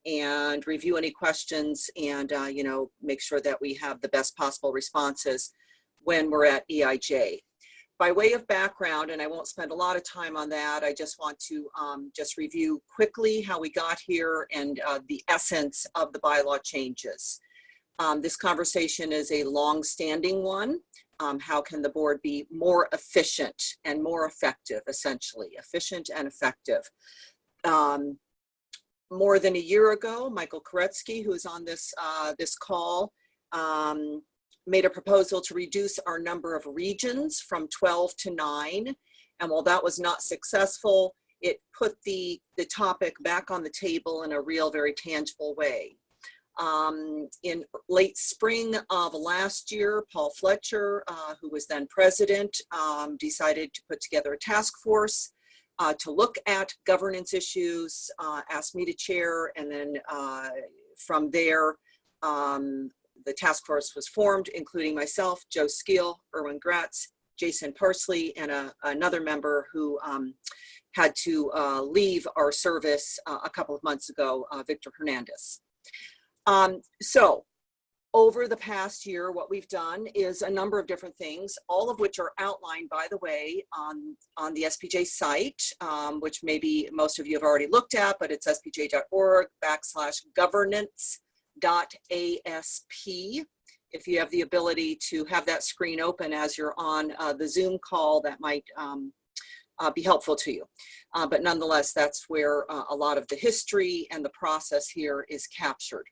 and review any questions and, you know, make sure that we have the best possible responses when we're at EIJ. By way of background, and I won't spend a lot of time on that, I just want to just review quickly how we got here and the essence of the bylaw changes. This conversation is a long-standing one. How can the board be more efficient and more effective, essentially, efficient and effective? More than a year ago, Michael Koretsky, who is on this, this call, made a proposal to reduce our number of regions from 12 to 9. And while that was not successful, it put the topic back on the table in a real, very tangible way. In late spring of last year, Paul Fletcher, who was then president, decided to put together a task force to look at governance issues, asked me to chair, and then from there, the task force was formed, including myself, Joe Skeel, Erwin Gratz, Jason Parsley, and another member who had to leave our service a couple of months ago, Victor Hernandez. So over the past year, what we've done is a number of different things, all of which are outlined, by the way, on the SPJ site, which maybe most of you have already looked at, but it's spj.org/governance.asp. If you have the ability to have that screen open as you're on the Zoom call, that might be helpful to you. But nonetheless, that's where a lot of the history and the process here is captured.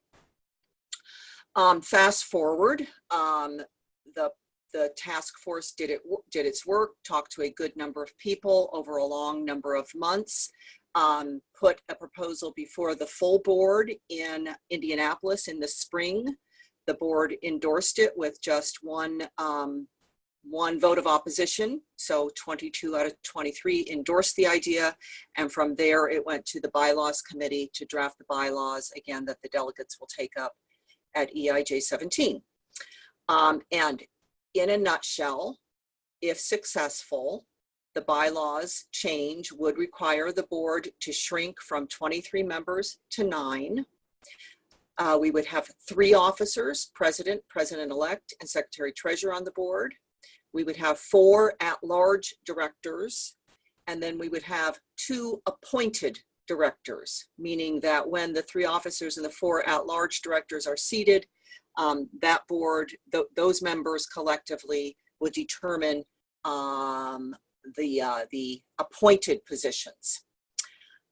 Fast forward, the task force did its work, talked to a good number of people over a long number of months, put a proposal before the full board in Indianapolis in the spring. The board endorsed it with just one vote of opposition. So 22 out of 23 endorsed the idea. And from there, it went to the bylaws committee to draft the bylaws, again, that the delegates will take up at EIJ 17. And in a nutshell, if successful, the bylaws change would require the board to shrink from 23 members to 9. We would have 3 officers, president, president-elect, and secretary-treasurer on the board. We would have 4 at-large directors, and then we would have 2 appointed directors, meaning that when the 3 officers and the 4 at-large directors are seated, that board, those members collectively would determine the appointed positions.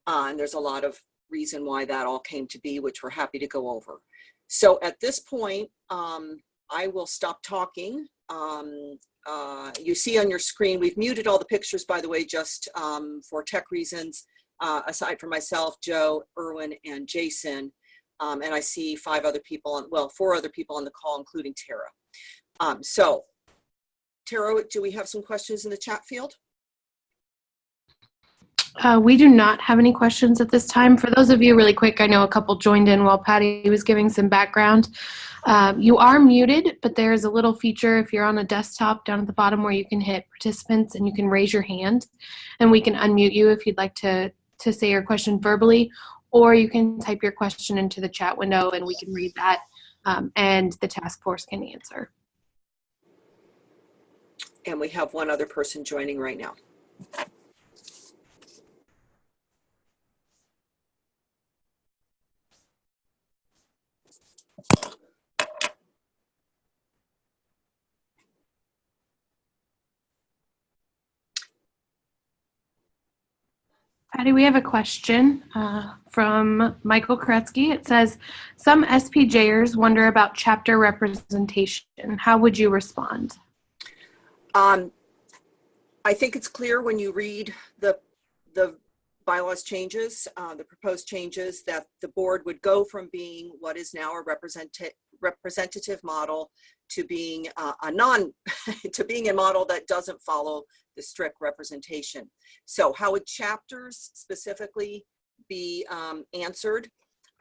And there's a lot of reason why that all came to be, which we're happy to go over. So at this point, I will stop talking. You see on your screen, we've muted all the pictures, by the way, just for tech reasons. Aside from myself, Joe, Erwin, and Jason, and I see 5 other people, well, 4 other people on the call, including Tara. So, Tara, do we have some questions in the chat field? We do not have any questions at this time. For those of you, really quick, I know a couple joined in while Patty was giving some background. You are muted, but there's a little feature if you're on a desktop down at the bottom where you can hit participants and you can raise your hand, and we can unmute you if you'd like to say your question verbally, or you can type your question into the chat window and we can read that and the task force can answer. And we have one other person joining right now. Patty, we have a question from Michael Koretsky. It says, some SPJers wonder about chapter representation. How would you respond? I think it's clear when you read the bylaws changes, the proposed changes, that the board would go from being what is now a representative model to being to being a model that doesn't follow the strict representation. So how would chapters specifically be answered?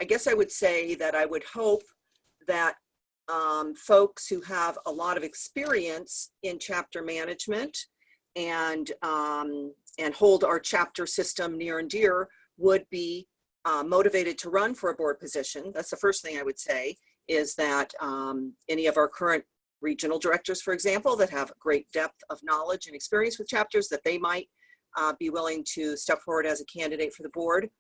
I guess I would say that I would hope that folks who have a lot of experience in chapter management and hold our chapter system near and dear would be motivated to run for a board position, that's the first thing I would say, is that any of our current regional directors, for example, that have great depth of knowledge and experience with chapters, that they might be willing to step forward as a candidate for the board.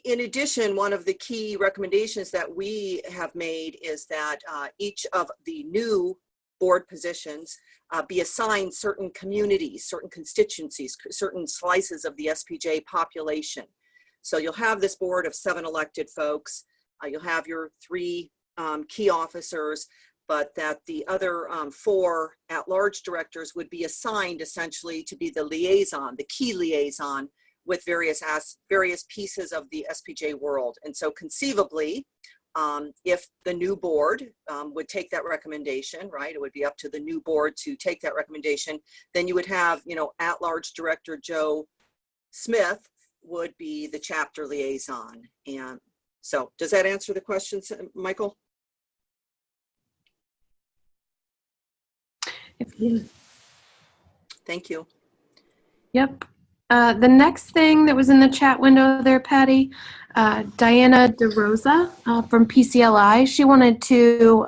In addition, one of the key recommendations that we have made is that each of the new board positions be assigned certain communities, certain constituencies, certain slices of the SPJ population. So you'll have this board of 7 elected folks, you'll have your 3 key officers, but that the other 4 at-large directors would be assigned essentially to be the liaison, the key liaison with various pieces of the SPJ world. And so conceivably, if the new board would take that recommendation, right, it would be up to the new board to take that recommendation, then you would have, you know, at-large director Joe Smith would be the chapter liaison. And so does that answer the question, Michael? Thank you. Yep. The next thing that was in the chat window there, Patty, Diana DeRosa from PCLI, she wanted to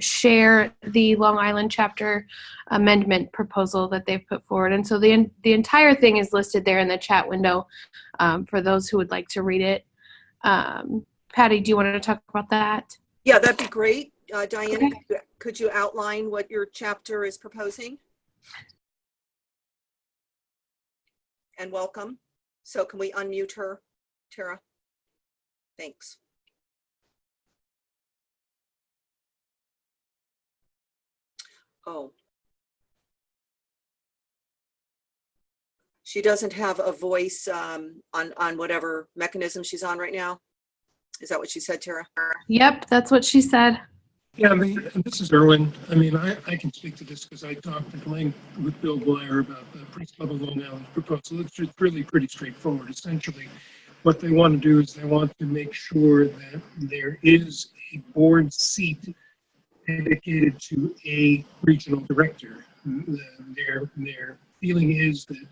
share the Long Island chapter amendment proposal that they've put forward. And so the entire thing is listed there in the chat window for those who would like to read it. Patty, do you want to talk about that? Yeah, that'd be great. Diana, Okay. could you outline what your chapter is proposing? And welcome. So can we unmute her, Tara? Thanks. Oh. She doesn't have a voice on whatever mechanism she's on right now. Is that what she said, Tara? Yep, that's what she said. Yeah, this is Erwin. I mean, I can speak to this because I talked at length with Bill Blyer about the Priest Club of Long Island proposal. It's just really pretty straightforward. Essentially, what they want to do is they want to make sure that there is a board seat dedicated to a regional director. Their feeling is that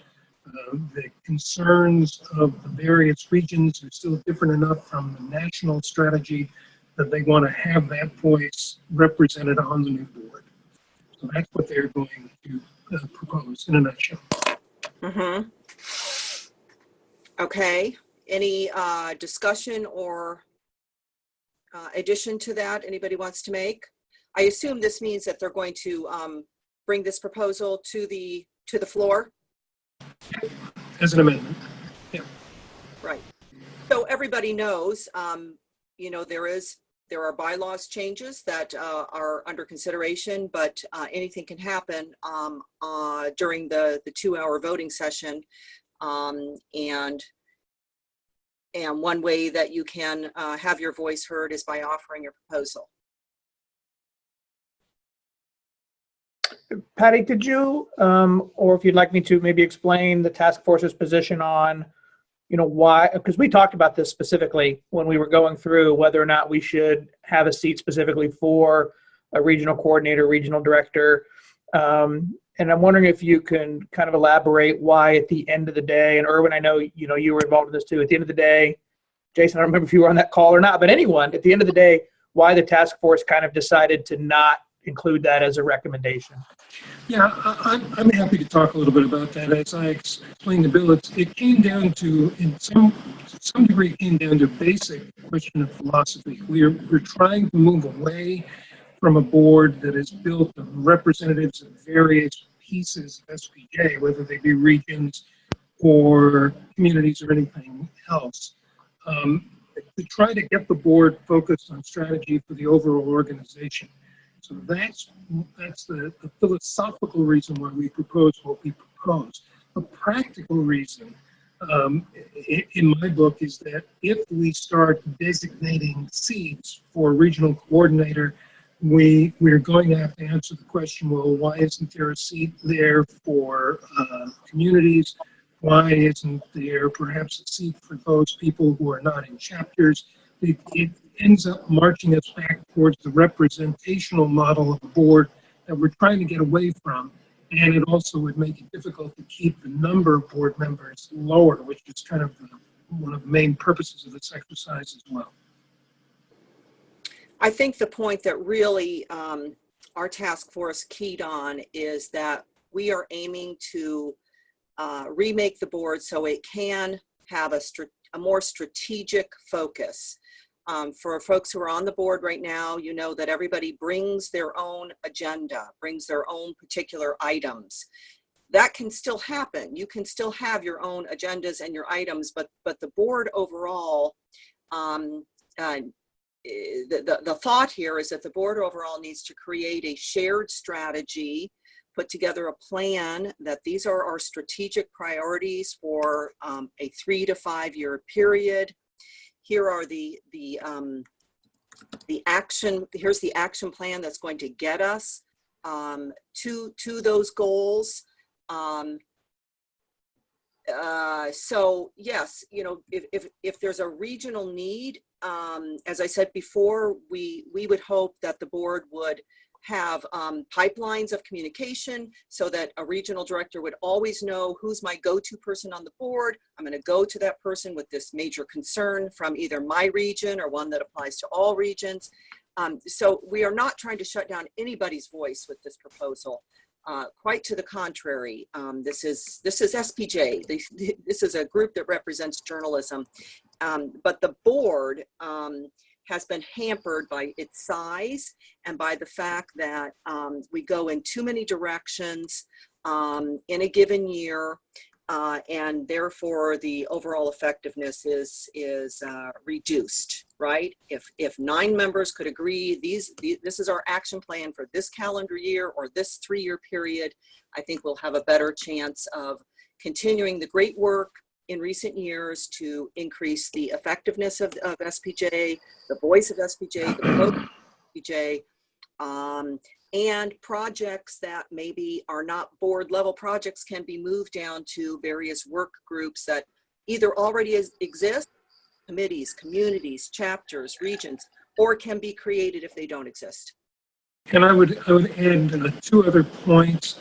the concerns of the various regions are still different enough from the national strategy that they want to have that voice represented on the new board. So that's what they're going to propose in a nutshell. Mm-hmm. Okay. Any discussion or addition to that anybody wants to make? I assume this means that they're going to bring this proposal to the floor. As an amendment. Yeah. Right. So everybody knows, you know, there are bylaws changes that are under consideration, but anything can happen during the 2-hour voting session. And one way that you can have your voice heard is by offering your proposal. Patty, could you, or if you'd like me to, maybe explain the task force's position on, you know, why, because we talked about this specifically when we were going through whether or not we should have a seat specifically for a regional coordinator, regional director. And I'm wondering if you can kind of elaborate why at the end of the day, and Erwin, I know, you know, you were involved in this too, at the end of the day, Jason, I don't remember if you were on that call or not, but anyone, at the end of the day, why the task force kind of decided to not include that as a recommendation. Yeah, I'm happy to talk a little bit about that. As I explained to Bill, it came down to, in some degree, it came down to a basic question of philosophy. We're trying to move away from a board that is built of representatives of various pieces of SPJ, whether they be regions or communities or anything else, to try to get the board focused on strategy for the overall organization. So that's the philosophical reason why we propose what we propose. The practical reason, in my book, is that if we start designating seats for regional coordinator, we're going to have to answer the question, well, why isn't there a seat there for communities? Why isn't there perhaps a seat for those people who are not in chapters? It ends up marching us back towards the representational model of the board that we're trying to get away from. And it also would make it difficult to keep the number of board members lower, which is kind of one of the main purposes of this exercise as well. I think the point that really our task force keyed on is that we are aiming to remake the board so it can have a more strategic focus. For folks who are on the board right now, you know that everybody brings their own agenda, brings their own particular items. That can still happen. You can still have your own agendas and your items, but the board overall, the thought here is that the board overall needs to create a shared strategy, put together a plan that these are our strategic priorities for a 3 to 5 year period. Here are here's the action plan that's going to get us to those goals. So yes, you know, if there's a regional need, as I said before, we would hope that the board would have pipelines of communication so that a regional director would always know who's my go-to person on the board. I'm going to go to that person with this major concern from either my region or one that applies to all regions. So we are not trying to shut down anybody's voice with this proposal. Quite to the contrary, this is SPJ. This is a group that represents journalism, but the board has been hampered by its size and by the fact that we go in too many directions in a given year, and therefore the overall effectiveness is reduced, right? If 9 members could agree, this is our action plan for this calendar year or this 3-year period, I think we'll have a better chance of continuing the great work in recent years to increase the effectiveness of SPJ, the voice of SPJ, the growth of SPJ, and projects that maybe are not board level projects can be moved down to various work groups that either already exist, committees, communities, chapters, regions, or can be created if they don't exist. And I would add 2 other points.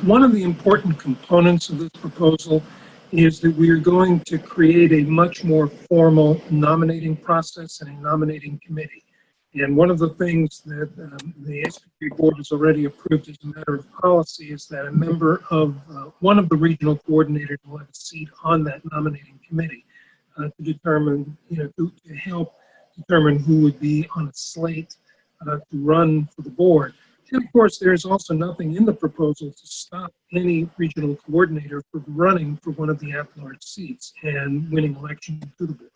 One of the important components of this proposal is that we are going to create a much more formal nominating process and a nominating committee. And one of the things that the SPJ board has already approved as a matter of policy is that a member of one of the regional coordinators will have a seat on that nominating committee to determine, to help determine who would be on a slate to run for the board. And of course, there's also nothing in the proposal to stop any regional coordinator from running for one of the at-large seats and winning election to the board.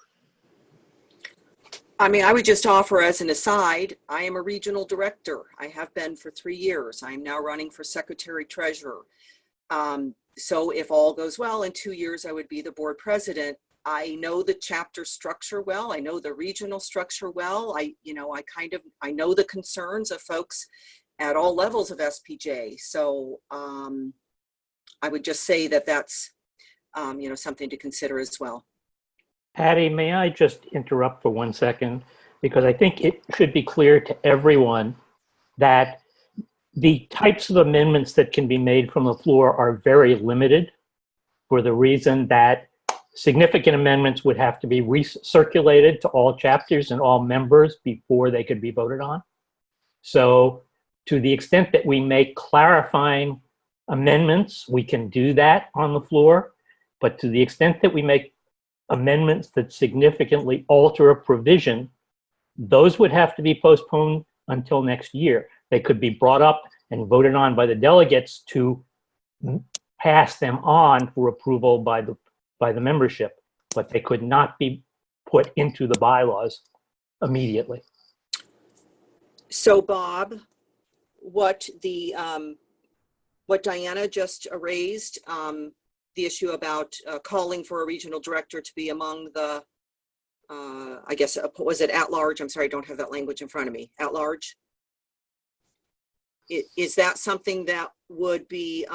I mean, I would just offer as an aside, I am a regional director. I have been for 3 years. I am now running for secretary treasurer. So if all goes well, in 2 years, I would be the board president. I know the chapter structure well. I know the regional structure well. I know the concerns of folks at all levels of SPJ. So I would just say that that's, something to consider as well. Patty, may I just interrupt for 1 second? Because I think it should be clear to everyone that the types of amendments that can be made from the floor are very limited for the reason that significant amendments would have to be recirculated to all chapters and all members before they could be voted on. So to the extent that we make clarifying amendments, we can do that on the floor. But to the extent that we make amendments that significantly alter a provision, those would have to be postponed until next year. They could be brought up and voted on by the delegates to pass them on for approval by the membership, but they could not be put into the bylaws immediately. So Bob, what Diana just raised, the issue about calling for a regional director to be among the, I guess, was it at large? I'm sorry, I don't have that language in front of me. At large? Is that something that would be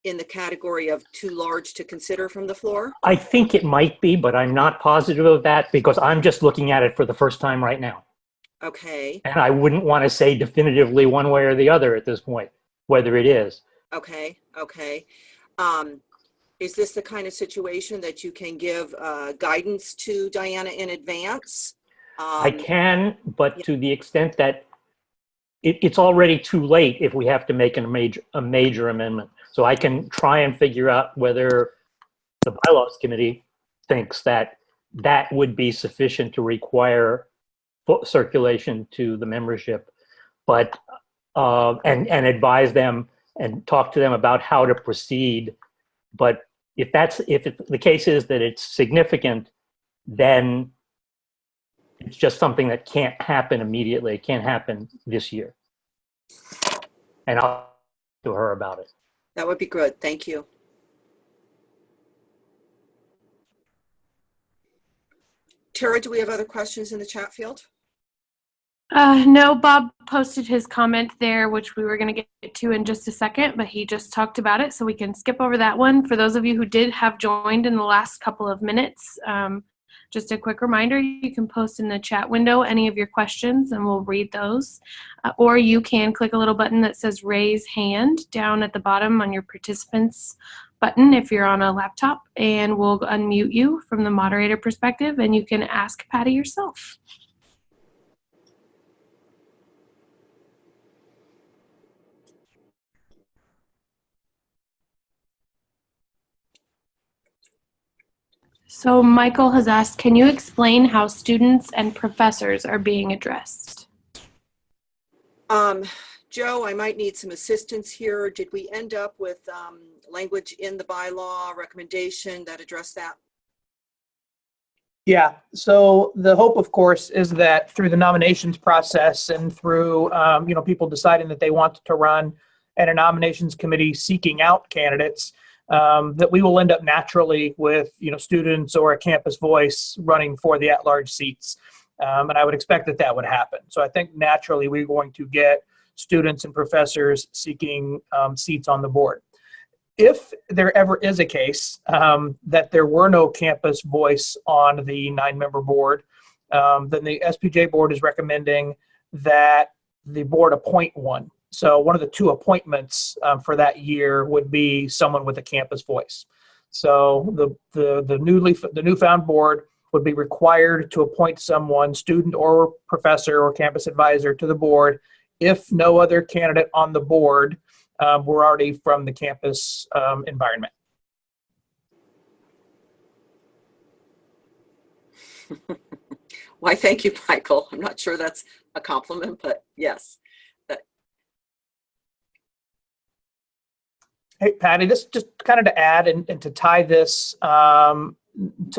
in the category of too large to consider from the floor? I think it might be, but I'm not positive of that because I'm just looking at it for the first time right now. Okay. And I wouldn't want to say definitively one way or the other at this point. whether it is. Okay, okay. Is this the kind of situation that you can give guidance to Diana in advance? I can, but to the extent that it's already too late if we have to make a major amendment. So I can try and figure out whether the bylaws committee thinks that that would be sufficient to require circulation to the membership, but and advise them and talk to them about how to proceed. But if the case is that it's significant, then it's just something that can't happen immediately. It can't happen this year. And I'll talk to her about it. That would be good. Thank you. Tara, do we have other questions in the chat field? No, Bob posted his comment there, which we were going to get to in just a second, but he just talked about it, so we can skip over that one. For those of you who did have joined in the last couple of minutes, just a quick reminder, you can post in the chat window any of your questions and we'll read those. Or you can click a little button that says raise hand down at the bottom on your participants button if you're on a laptop, and we'll unmute you from the moderator perspective and you can ask Patty yourself. So Michael has asked, can you explain how students and professors are being addressed? Joe, I might need some assistance here. Did we end up with language in the bylaw recommendation that addressed that? Yeah, so the hope, of course, is that through the nominations process and through, people deciding that they want to run and a nominations committee seeking out candidates, that we will end up naturally with, students or a campus voice running for the at-large seats. And I would expect that that would happen. So I think naturally we're going to get students and professors seeking seats on the board. If there ever is a case that there were no campus voice on the 9-member board, then the SPJ board is recommending that the board appoint one. So one of the 2 appointments for that year would be someone with a campus voice. So the newfound board would be required to appoint someone, student or professor or campus advisor, to the board if no other candidate on the board were already from the campus environment. Why, thank you, Michael. I'm not sure that's a compliment, but yes. Hey, Patty, just kind of to add and to tie this to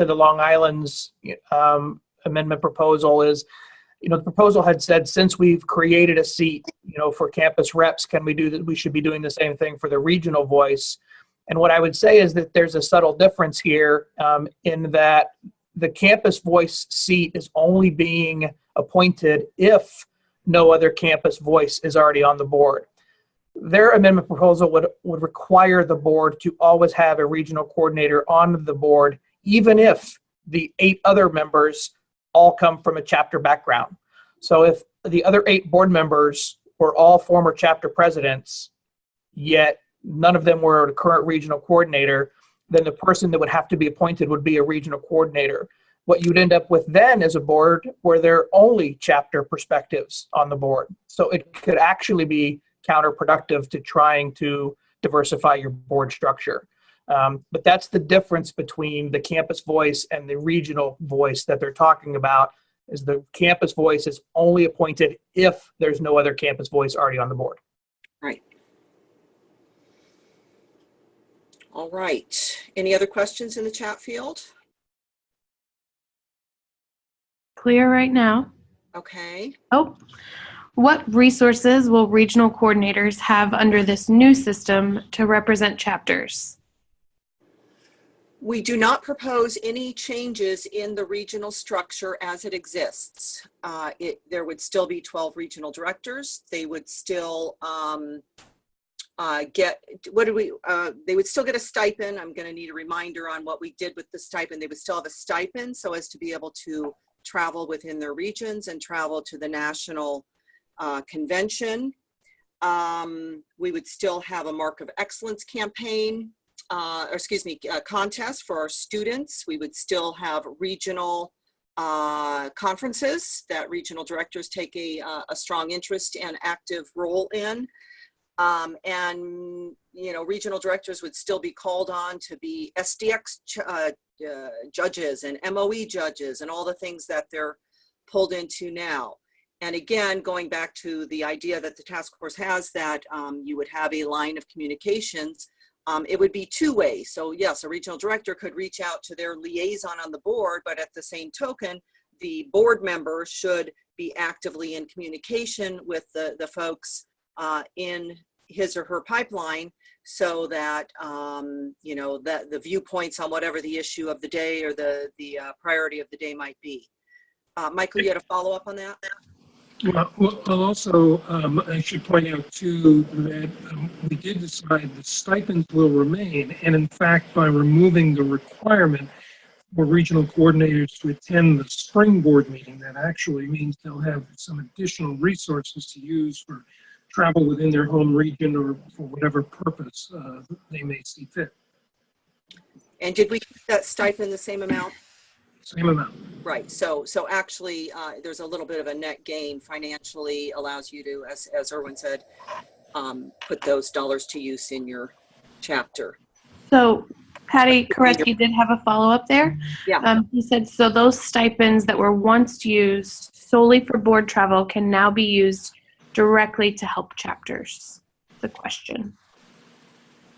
the Long Island's amendment proposal is, the proposal had said, since we've created a seat, for campus reps, can we do that? We should be doing the same thing for the regional voice. And what I would say is that there's a subtle difference here in that the campus voice seat is only being appointed if no other campus voice is already on the board. Their amendment proposal would require the board to always have a regional coordinator on the board, even if the 8 other members all come from a chapter background. So if the other 8 board members were all former chapter presidents, yet none of them were a current regional coordinator, then the person that would have to be appointed would be a regional coordinator. What you'd end up with then is a board where there are only chapter perspectives on the board. So it could actually be counterproductive to trying to diversify your board structure. But that's the difference between the campus voice and the regional voice that they're talking about, is the campus voice is only appointed if there's no other campus voice already on the board. Right. All right. Any other questions in the chat field? Clear right now. Okay. Oh, what resources will regional coordinators have under this new system to represent chapters? We do not propose any changes in the regional structure as it exists. There would still be 12 regional directors. They would still they would still get a stipend. I'm going to need a reminder on what we did with the stipend. They would still have a stipend so as to be able to travel within their regions and travel to the national convention. We would still have a Mark of Excellence campaign, contest for our students. We would still have regional conferences that regional directors take a strong interest and active role in. And, you know, regional directors would still be called on to be SDX judges and MOE judges and all the things that they're pulled into now. And again, going back to the idea that the task force has that you would have a line of communications, it would be two ways. So yes, a regional director could reach out to their liaison on the board, but at the same token, the board member should be actively in communication with the folks in his or her pipeline, so that you know, that the viewpoints on whatever the issue of the day or the priority of the day might be. Michael, you had a follow-up on that? Well, also, I should point out too that we did decide the stipends will remain, and in fact, by removing the requirement for regional coordinators to attend the spring board meeting, that actually means they'll have some additional resources to use for travel within their home region or for whatever purpose they may see fit. And did we keep that stipend the same amount? Same amount. Right. So actually, there's a little bit of a net gain financially, allows you to, as Erwin said, put those dollars to use in your chapter. So Patty Koretsky did have a follow-up there. Yeah. He said, so those stipends that were once used solely for board travel can now be used directly to help chapters? The question.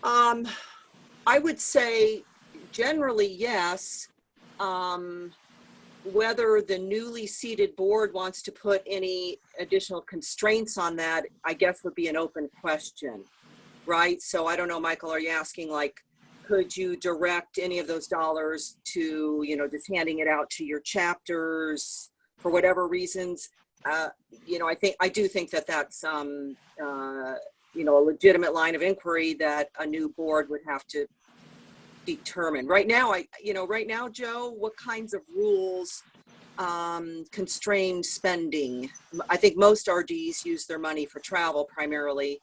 I would say generally yes. Whether the newly seated board wants to put any additional constraints on that, I guess would be an open question, right? So I don't know, Michael, are you asking, like, could you direct any of those dollars to, you know, just handing it out to your chapters for whatever reasons? You know, I do think that that's, you know, a legitimate line of inquiry that a new board would have to determine. Right now, right now, Joe, what kinds of rules constrain spending? I think most RDs use their money for travel primarily.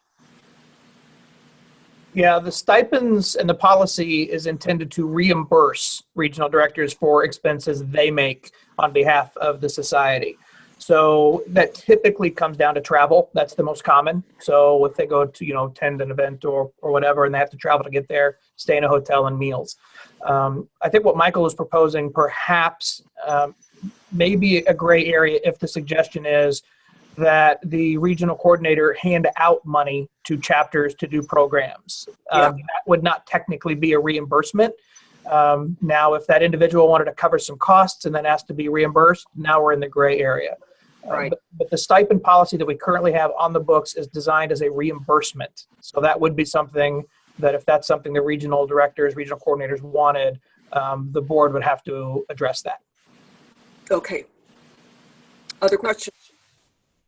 Yeah, the stipends and the policy is intended to reimburse regional directors for expenses they make on behalf of the society. So that typically comes down to travel. That's the most common. So if they go to, you know, attend an event or whatever, and they have to travel to get there, stay in a hotel and meals. I think what Michael is proposing perhaps may be a gray area if the suggestion is that the regional coordinator hand out money to chapters to do programs. That would not technically be a reimbursement. Now, if that individual wanted to cover some costs and then asked to be reimbursed, now we're in the gray area. Right. But the stipend policy that we currently have on the books is designed as a reimbursement. So that would be something that if that's something the regional directors, regional coordinators wanted, the board would have to address that. Okay. Other questions?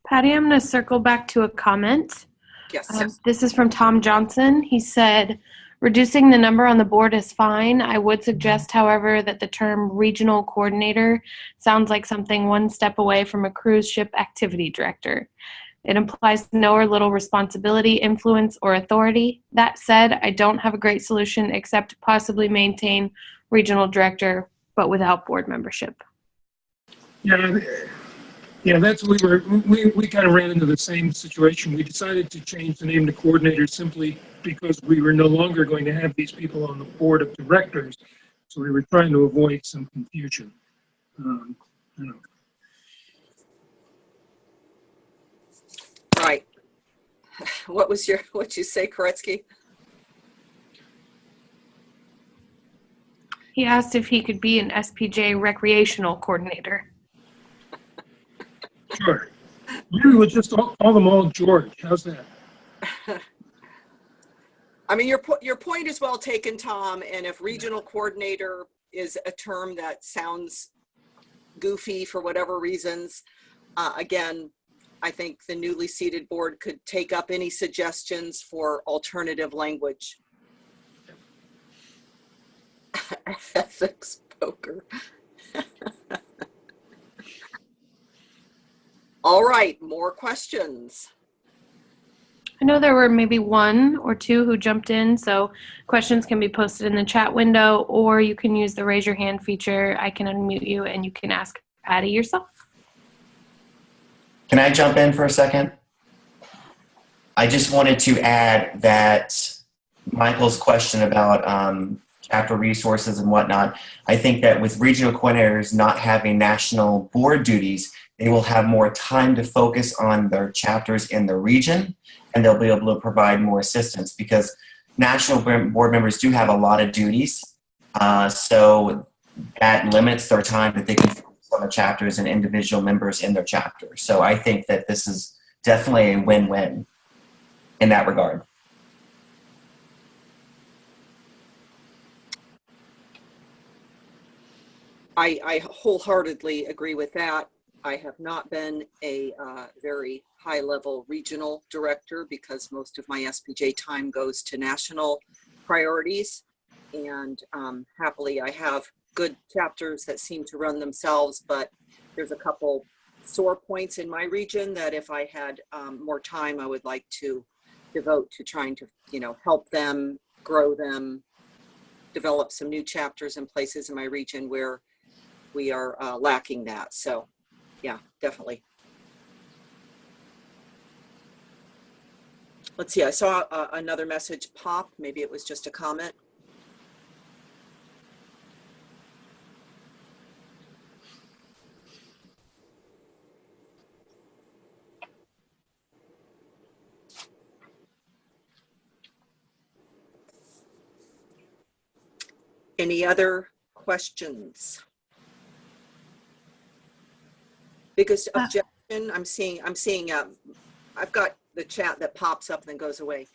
Patty, I'm going to circle back to a comment. Yes. This is from Tom Johnson. He said, reducing the number on the board is fine. I would suggest, however, that the term regional coordinator sounds like something one step away from a cruise ship activity director. It implies no or little responsibility, influence, or authority. That said, I don't have a great solution except possibly maintain regional director, but without board membership. Yeah, that's we kind of ran into the same situation. We decided to change the name to coordinator simply because we were no longer going to have these people on the board of directors. So we were trying to avoid some confusion. You know. Right. What'd you say, Koretsky? He asked if he could be an SPJ recreational coordinator. Sure. Maybe we'll just call them all George. How's that? I mean, your point is well taken, Tom. And if regional coordinator is a term that sounds goofy for whatever reasons, again, I think the newly seated board could take up any suggestions for alternative language. Ethics poker. All right, more questions. know there were maybe one or two who jumped in, so questions can be posted in the chat window, or you can use the raise your hand feature. I can unmute you and you can ask Patty yourself. Can I jump in for a second? I just wanted to add that Michael's question about chapter resources and whatnot, I think that with regional coordinators not having national board duties, they will have more time to focus on their chapters in the region, and they'll be able to provide more assistance because national board members do have a lot of duties. So that limits their time that they can focus on the chapters and individual members in their chapter. So I think that this is definitely a win-win in that regard. I wholeheartedly agree with that. I have not been a very high-level regional director because most of my SPJ time goes to national priorities. And happily, I have good chapters that seem to run themselves, but there's a couple sore points in my region that if I had more time, I would like to devote to trying to, help them, grow them, develop some new chapters and places in my region where we are lacking that. So yeah, definitely. Let's see, I saw another message pop. Maybe it was just a comment. Any other questions? Biggest objection I'm seeing, I've got the chat that pops up and then goes away.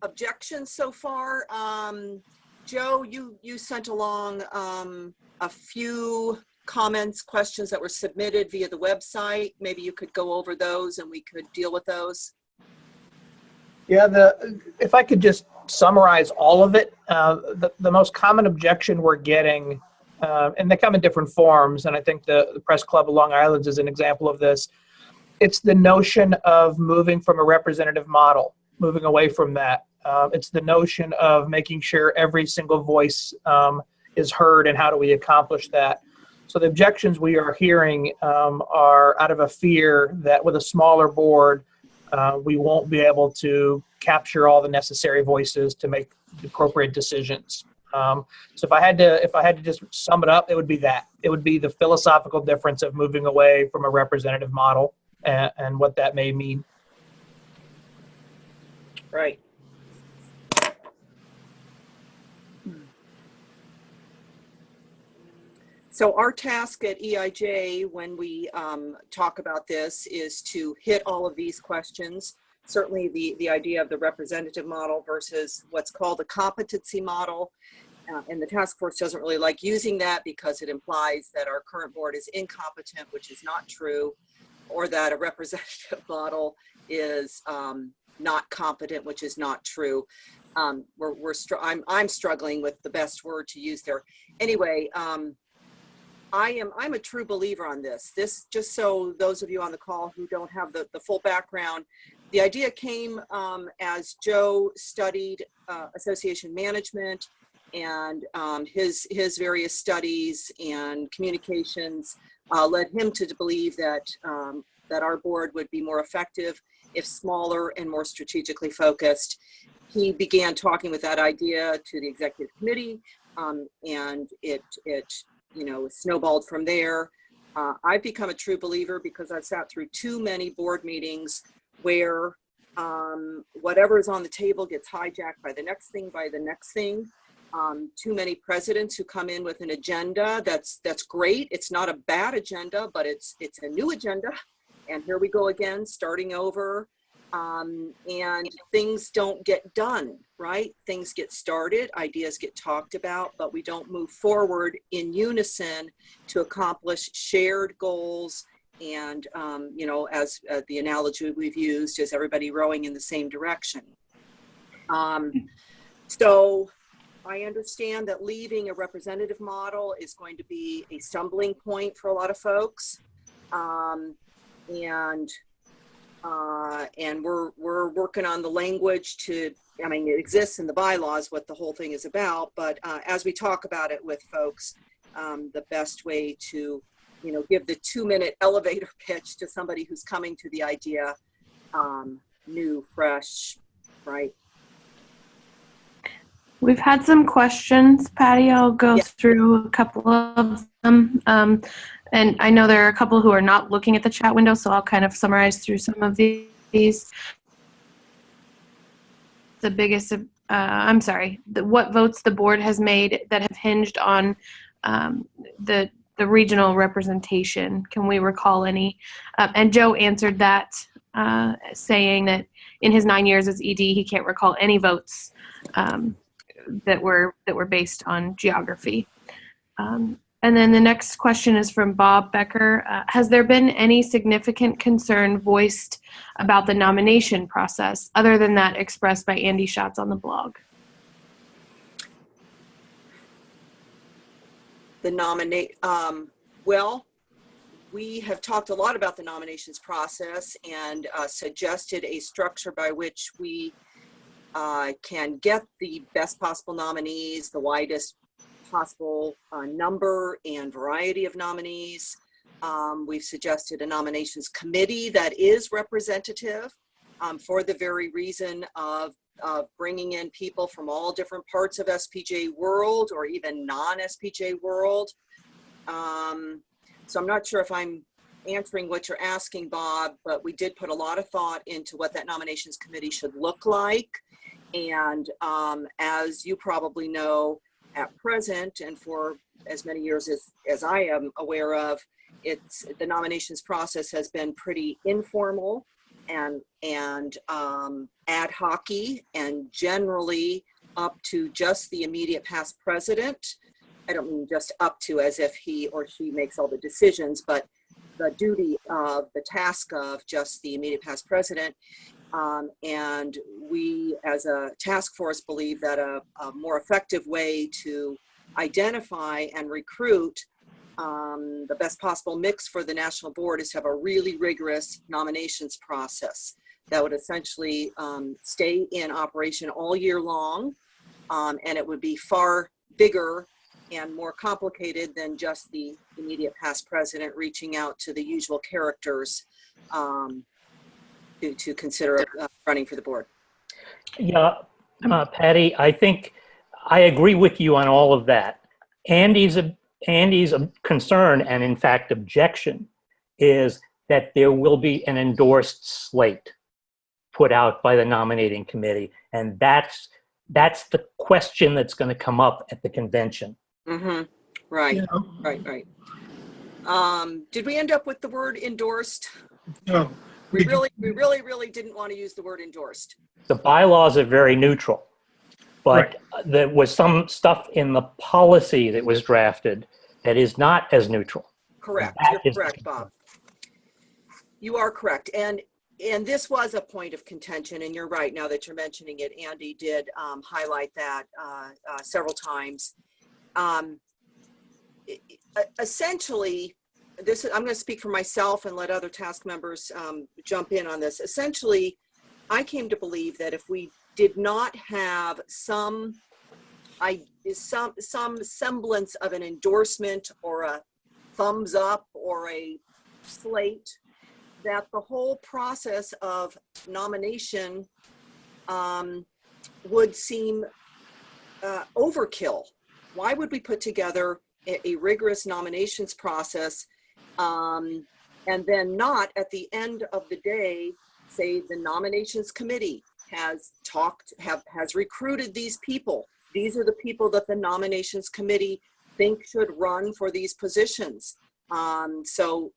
Objections so far. Joe, you sent along a few comments, questions that were submitted via the website. Maybe you could go over those and we could deal with those. Yeah, if I could just summarize all of it, the most common objection we're getting, and they come in different forms, and I think the Press Club of Long Island is an example of this. It's the notion of moving from a representative model, moving away from that. It's the notion of making sure every single voice is heard, and how do we accomplish that? So the objections we are hearing are out of a fear that with a smaller board, we won't be able to capture all the necessary voices to make the appropriate decisions. So if I had to just sum it up, it would be that. It would be the philosophical difference of moving away from a representative model and what that may mean. Right. So our task at EIJ when we talk about this is to hit all of these questions. Certainly the idea of the representative model versus what's called a competency model. And the task force doesn't really like using that because it implies that our current board is incompetent, which is not true, or that a representative model is not competent, which is not true. I'm struggling with the best word to use there. Anyway, I'm a true believer on this. This, just so those of you on the call who don't have the full background, the idea came as Joe studied association management and his various studies and communications led him to believe that that our board would be more effective if smaller and more strategically focused. He began talking with that idea to the executive committee, and it snowballed from there. I've become a true believer because I've sat through too many board meetings where whatever is on the table gets hijacked by the next thing, too many presidents who come in with an agenda that's great. It's not a bad agenda, but it's a new agenda. And here we go again, starting over. And things don't get done, right? Things get started, ideas get talked about, but we don't move forward in unison to accomplish shared goals. And, as the analogy we've used is everybody rowing in the same direction. So I understand that leaving a representative model is going to be a stumbling point for a lot of folks. And And we're working on the language to, I mean, it exists in the bylaws what the whole thing is about, but as we talk about it with folks, the best way to, you know, give the 2-minute elevator pitch to somebody who's coming to the idea, new, fresh, right? We've had some questions, Patty. I'll go Yeah. through a couple of them. And I know there are a couple who are not looking at the chat window, so I'll kind of summarize through some of these. The biggest, what votes the board has made that have hinged on the regional representation. Can we recall any? And Joe answered that, saying that in his 9 years as ED, he can't recall any votes that were based on geography. And then the next question is from Bob Becker. Has there been any significant concern voiced about the nomination process other than that expressed by Andy Schatz on the blog? Well, we have talked a lot about the nominations process and suggested a structure by which we can get the best possible nominees, the widest possible number and variety of nominees. We've suggested a nominations committee that is representative for the very reason of bringing in people from all different parts of SPJ world or even non-SPJ world. So I'm not sure if I'm answering what you're asking, Bob, but we did put a lot of thought into what that nominations committee should look like. And as you probably know, at present, and for as many years as I am aware of, the nominations process has been pretty informal and ad hoc-y, and generally up to just the immediate past president. I don't mean just up to as if he or she makes all the decisions, but the duty of the task of just the immediate past president. And we as a task force believe that a more effective way to identify and recruit the best possible mix for the national board is to have a really rigorous nominations process that would essentially stay in operation all year long. And it would be far bigger and more complicated than just the immediate past president reaching out to the usual characters to consider running for the board. Yeah, Patty, I think I agree with you on all of that. Andy's concern, and in fact objection, is that there will be an endorsed slate put out by the nominating committee, and that's the question that's going to come up at the convention. Mm-hmm. Right, Yeah. right. Did we end up with the word endorsed? No. We really didn't want to use the word endorsed. The bylaws are very neutral, but there was some stuff in the policy that was drafted that is not as neutral. Correct. You're correct, Bob. You are correct. And this was a point of contention, and you're right. Now that you're mentioning it, Andy did highlight that several times. Essentially, I'm going to speak for myself and let other task members jump in on this. Essentially, I came to believe that if we did not have some semblance of an endorsement or a thumbs up or a slate, that the whole process of nomination would seem overkill. Why would we put together a rigorous nominations process and then not at the end of the day say the nominations committee has recruited these people. These are the people that the nominations committee think should run for these positions. So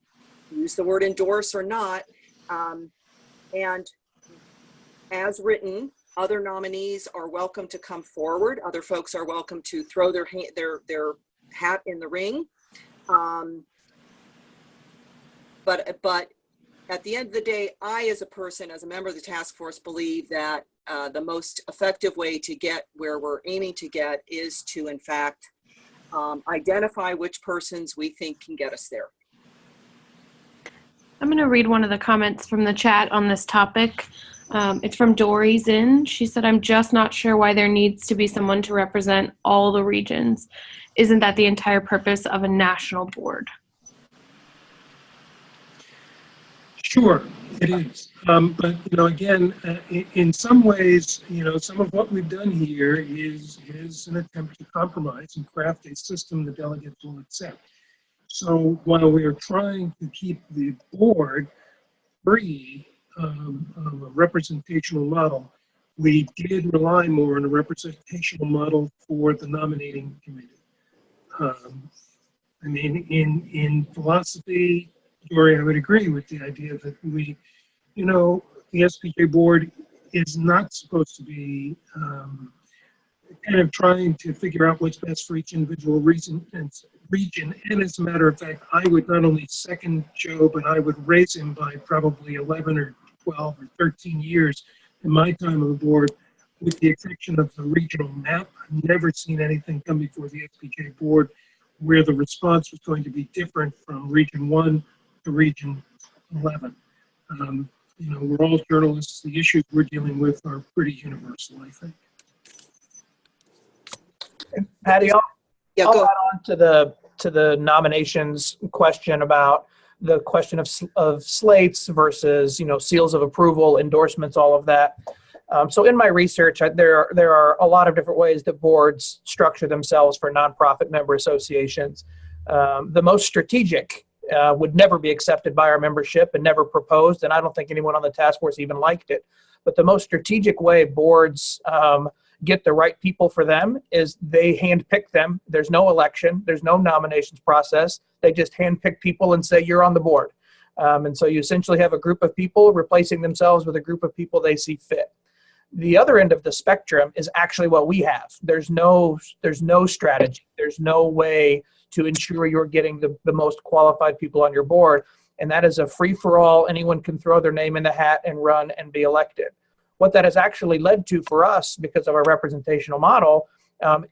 use the word endorse or not. And as written, other nominees are welcome to come forward. Other folks are welcome to throw their hat in the ring. But at the end of the day, I, as a person, as a member of the task force, believe that the most effective way to get where we're aiming to get is to, in fact, identify which persons we think can get us there. I'm going to read one of the comments from the chat on this topic. It's from Dory Zinn. She said, I'm just not sure why there needs to be someone to represent all the regions. Isn't that the entire purpose of a national board? Sure, it is. But, again, in some ways, some of what we've done here is an attempt to compromise and craft a system the delegates will accept. So while we are trying to keep the board free of a representational model, we did rely more on a representational model for the nominating committee. I mean, in philosophy, Dory, I would agree with the idea that the SPJ board is not supposed to be kind of trying to figure out what's best for each individual region. And as a matter of fact, I would not only second Joe, but I would raise him by probably 11 or 12 or 13 years in my time on the board, with the exception of the regional map. I've never seen anything come before the SPJ board where the response was going to be different from Region 1 to Region 11. We're all journalists. The issues we're dealing with are pretty universal, I think. Patty, I'll Go. add on to the nominations question about the question of slates versus seals of approval, endorsements, all of that. So in my research, there are a lot of different ways that boards structure themselves for nonprofit member associations. The most strategic would never be accepted by our membership and never proposed, and I don't think anyone on the task force even liked it. But the most strategic way boards get the right people for them is they handpick them. There's no election. There's no nominations process. They just handpick people and say, you're on the board. And so you essentially have a group of people replacing themselves with a group of people they see fit. The other end of the spectrum is actually what we have. There's no strategy. There's no way to ensure you're getting the most qualified people on your board. And that is a free-for-all. Anyone can throw their name in the hat and run and be elected. What that has actually led to for us, because of our representational model,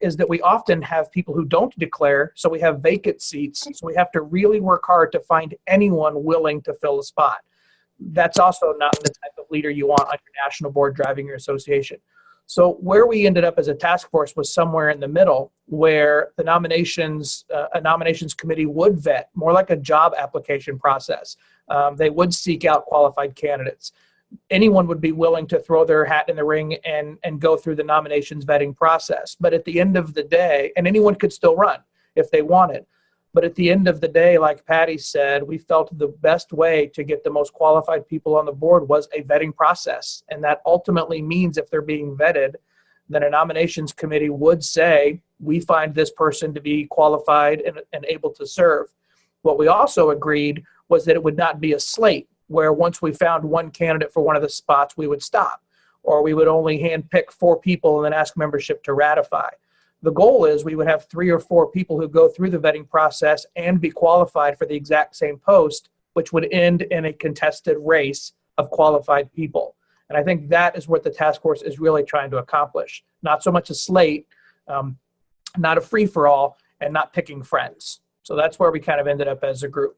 is that we often have people who don't declare, so we have vacant seats. So we have to really work hard to find anyone willing to fill a spot. That's also not the type of leader you want on your national board driving your association. So where we ended up as a task force was somewhere in the middle, where the nominations, a nominations committee would vet, more like a job application process. They would seek out qualified candidates. Anyone would be willing to throw their hat in the ring and go through the nominations vetting process. But at the end of the day, and anyone could still run if they wanted. But at the end of the day, like Patty said, we felt the best way to get the most qualified people on the board was a vetting process. And that ultimately means if they're being vetted, then a nominations committee would say, we find this person to be qualified and able to serve. What we also agreed was that it would not be a slate, where once we found one candidate for one of the spots, we would stop, or we would only handpick 4 people and then ask membership to ratify. The goal is we would have 3 or 4 people who go through the vetting process and be qualified for the exact same post, which would end in a contested race of qualified people. And I think that is what the task force is really trying to accomplish. Not so much a slate, not a free-for-all, and not picking friends. So that's where we kind of ended up as a group.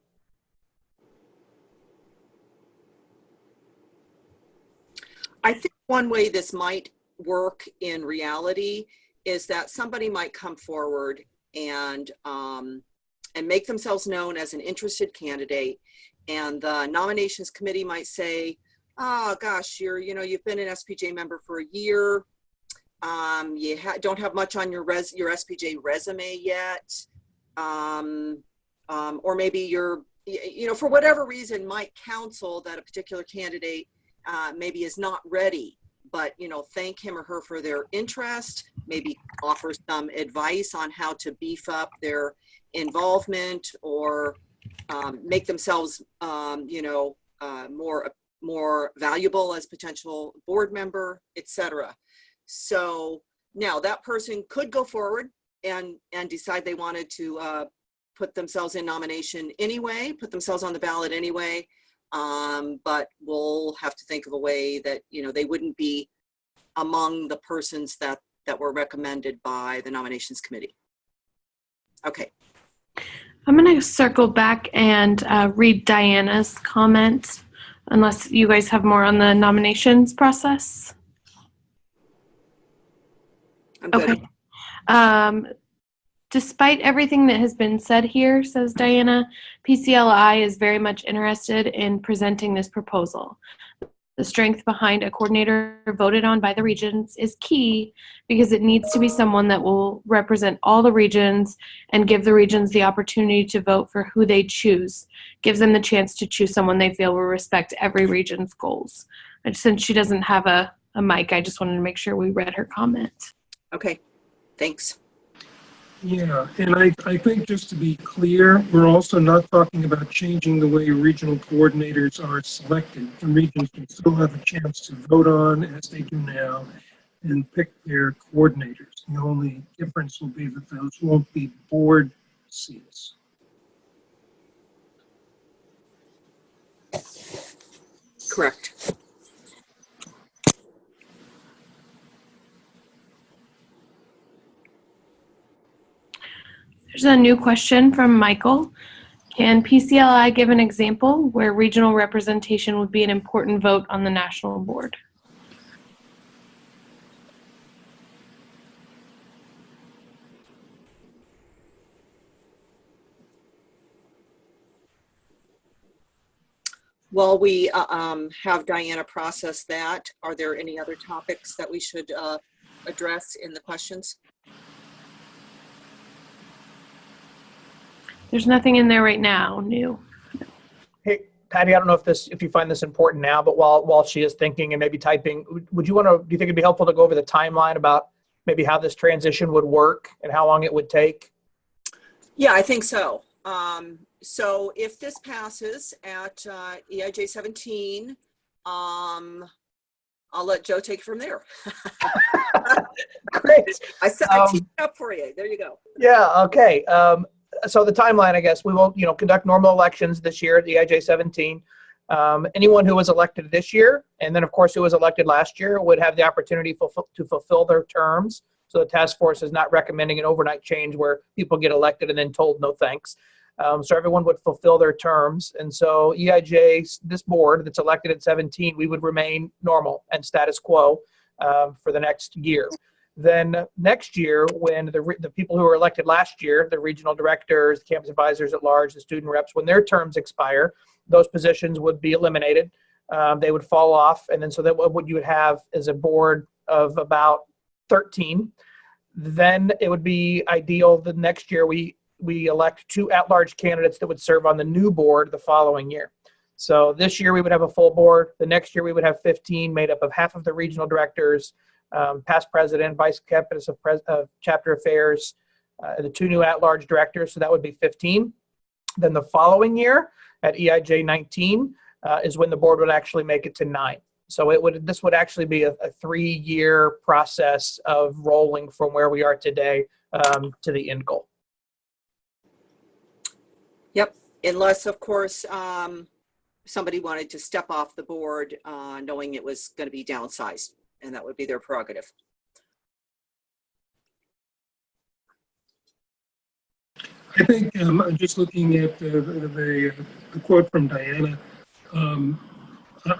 I think one way this might work in reality is that somebody might come forward and make themselves known as an interested candidate, and the nominations committee might say, "Oh gosh, you've been an SPJ member for a year. You don't have much on your SPJ resume yet, or maybe you're, for whatever reason, might counsel that a particular candidate maybe is not ready, but thank him or her for their interest, maybe offer some advice on how to beef up their involvement or make themselves more valuable as potential board member, etc." So now that person could go forward and decide they wanted to put themselves in nomination anyway, put themselves on the ballot anyway. But we'll have to think of a way that, they wouldn't be among the persons that were recommended by the nominations committee. Okay. I'm going to circle back and read Diana's comment, unless you guys have more on the nominations process. I'm good. Okay. Despite everything that has been said here, says Diana, PCLI is very much interested in presenting this proposal. The strength behind a coordinator voted on by the regions is key because it needs to be someone that will represent all the regions and give the regions the opportunity to vote for who they choose. Gives them the chance to choose someone they feel will respect every region's goals. And since she doesn't have a mic, I just wanted to make sure we read her comment. Okay, thanks. Yeah, and I think just to be clear, we're also not talking about changing the way regional coordinators are selected. The regions can still have a chance to vote on, as they do now, and pick their coordinators. The only difference will be that those won't be board seats. Correct. There's a new question from Michael. Can PCLI give an example where regional representation would be an important vote on the national board? While we have Diana process that, are there any other topics that we should address in the questions? There's nothing in there right now new. Hey, Patty, I don't know if you find this important now, but while she is thinking and maybe typing, do you think it'd be helpful to go over the timeline about maybe how this transition would work and how long it would take? Yeah, I think so. So if this passes at EIJ 17, I'll let Joe take it from there. Great. I teed it up for you. There you go. Yeah. Okay. So the timeline, I guess, we will, conduct normal elections this year at the EIJ 17. Anyone who was elected this year, and then of course who was elected last year, would have the opportunity to fulfill their terms. So the task force is not recommending an overnight change where people get elected and then told no thanks. So everyone would fulfill their terms. And so EIJ, this board that's elected at 17, we would remain normal and status quo for the next year. Then next year, when the people who were elected last year, the regional directors, the campus advisors at large, the student reps, when their terms expire, those positions would be eliminated. They would fall off. And then so that what you would have is a board of about 13. Then it would be ideal that next year we elect 2 at-large candidates that would serve on the new board the following year. So this year we would have a full board. The next year we would have 15 made up of half of the regional directors, past president, vice campus of chapter affairs, the 2 new at-large directors. So that would be 15. Then the following year at EIJ 19 is when the board would actually make it to 9. So this would actually be a 3-year process of rolling from where we are today to the end goal. Yep. Unless, of course, somebody wanted to step off the board knowing it was going to be downsized, and that would be their prerogative. I think I'm just looking at the quote from Diana.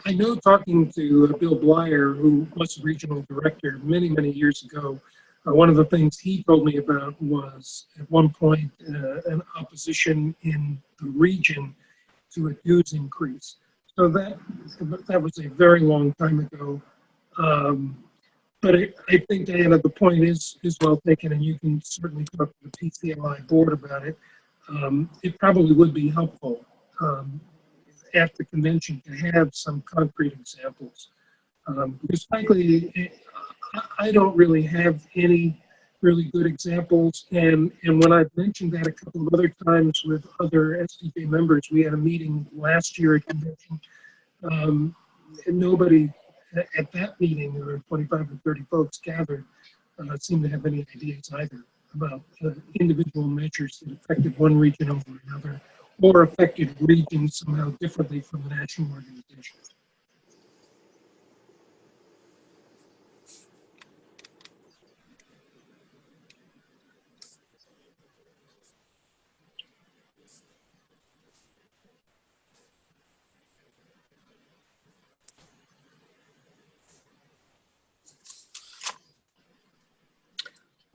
I know, talking to Bill Blyer, who was regional director many, many years ago, one of the things he told me about was at one point an opposition in the region to a dues increase. So that was a very long time ago. But I think, Diana, the point is well taken, and you can certainly talk to the PCLI board about it. It probably would be helpful at the convention to have some concrete examples. Because frankly, I don't really have any really good examples. And when I've mentioned that a couple of other times with other SPJ members, we had a meeting last year at convention, and nobody at that meeting, there were 25 or 30 folks gathered, seemed to have any ideas either about individual measures that affected one region over another, or affected regions somehow differently from the national organization.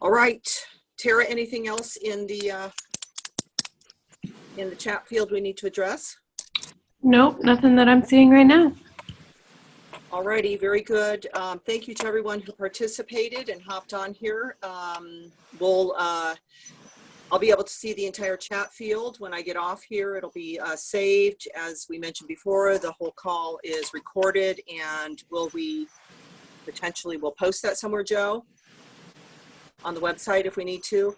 All right, Tara, anything else in the chat field we need to address? Nope, nothing that I'm seeing right now. All righty, very good. Thank you to everyone who participated and hopped on here. I'll be able to see the entire chat field when I get off here. It'll be saved. As we mentioned before, the whole call is recorded, and we'll post that somewhere, Joe, on the website if we need to,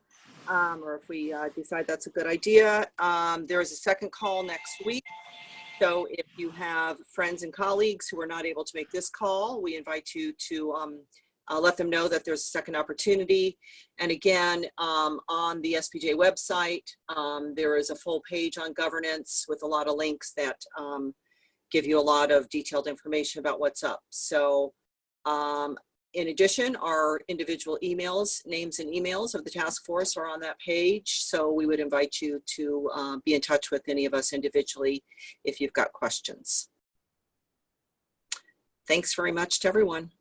or if we decide that's a good idea. There is a second call next week. So if you have friends and colleagues who are not able to make this call, we invite you to let them know that there's a second opportunity. And again, on the SPJ website, there is a full page on governance with a lot of links that give you a lot of detailed information about what's up. So in addition, our individual emails, names and emails of the task force are on that page. So we would invite you to be in touch with any of us individually if you've got questions. Thanks very much to everyone.